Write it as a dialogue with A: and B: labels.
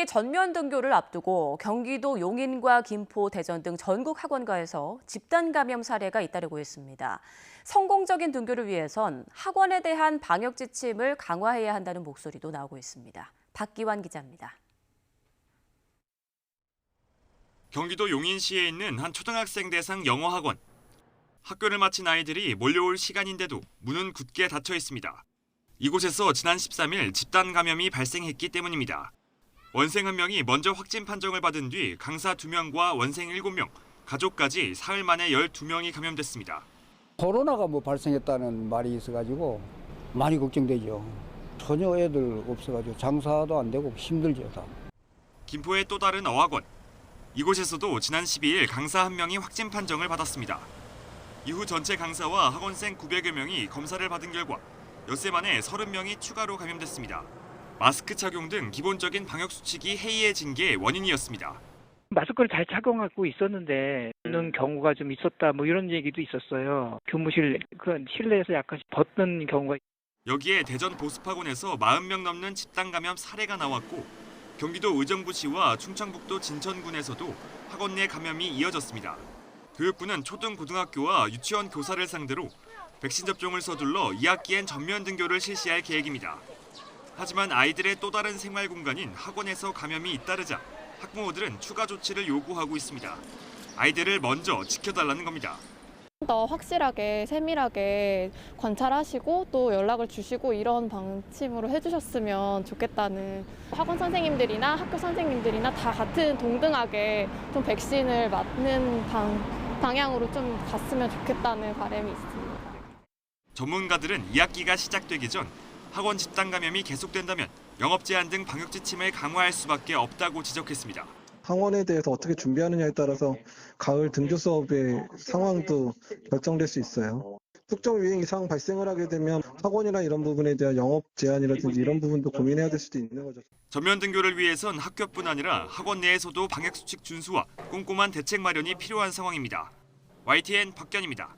A: 고3이 전면 등교를 앞두고 경기도 용인과 김포, 대전 등 전국 학원가에서 집단 감염 사례가 잇따르고 있습니다. 성공적인 등교를 위해선 학원에 대한 방역 지침을 강화해야 한다는 목소리도 나오고 있습니다. 박기환 기자입니다.
B: 경기도 용인시에 있는 한 초등학생 대상 영어 학원. 학교를 마친 아이들이 몰려올 시간인데도 문은 굳게 닫혀 있습니다. 이곳에서 지난 13일 집단 감염이 발생했기 때문입니다. 원생 1명이 먼저 확진 판정을 받은 뒤 강사 2명과 원생 7명, 가족까지 사흘 만에 12명이 감염됐습니다.
C: 코로나가 발생했다는 말이 있어가지고 많이 걱정되죠. 전혀 애들 없어가지고 장사도 안 되고 힘들죠, 다.
B: 김포의 또 다른 어학원. 이곳에서도 지난 12일 강사 1명이 확진 판정을 받았습니다. 이후 전체 강사와 학원생 900여 명이 검사를 받은 결과 엿새 만에 30명이 추가로 감염됐습니다. 마스크 착용 등 기본적인 방역 수칙이 해이해진 게 원인이었습니다.
D: 마스크를 잘 착용하고 있었는데 는 경우가 좀 있었다 이런 얘기도 있었어요. 교무실 실내에서 약간씩 벗는 경우가.
B: 여기에 대전 보습학원에서 40명 넘는 집단 감염 사례가 나왔고 경기도 의정부시와 충청북도 진천군에서도 학원 내 감염이 이어졌습니다. 교육부는 초등 고등학교와 유치원 교사를 상대로 백신 접종을 서둘러 2학기엔 전면 등교를 실시할 계획입니다. 하지만 아이들의 또 다른 생활 공간인 학원에서 감염이 잇따르자 학부모들은 추가 조치를 요구하고 있습니다. 아이들을 먼저 지켜달라는 겁니다.
E: 더 확실하게 세밀하게 관찰하시고 또 연락을 주시고 이런 방침으로 해주셨으면 좋겠다는, 학원 선생님들이나 학교 선생님들이나 다 같은 동등하게 좀 백신을 맞는 방향으로 좀 갔으면 좋겠다는 바람이 있습니다.
B: 전문가들은 2학기가 시작되기 전 학원 집단 감염이 계속된다면 영업 제한 등 방역 지침을 강화할 수밖에 없다고 지적했습니다.
F: 학원에 대해서 어떻게 준비하느냐에 따라서 가을 등교 수업의 상황도 결정될 수 있어요. 특정 유행 이상 발생을 하게 되면 학원이나 이런 부분에 대한 영업 제한이라든지 이런 부분도 고민해야 될 수도 있는 거죠.
B: 전면 등교를 위해선 학교뿐 아니라 학원 내에서도 방역 수칙 준수와 꼼꼼한 대책 마련이 필요한 상황입니다. YTN 박견입니다.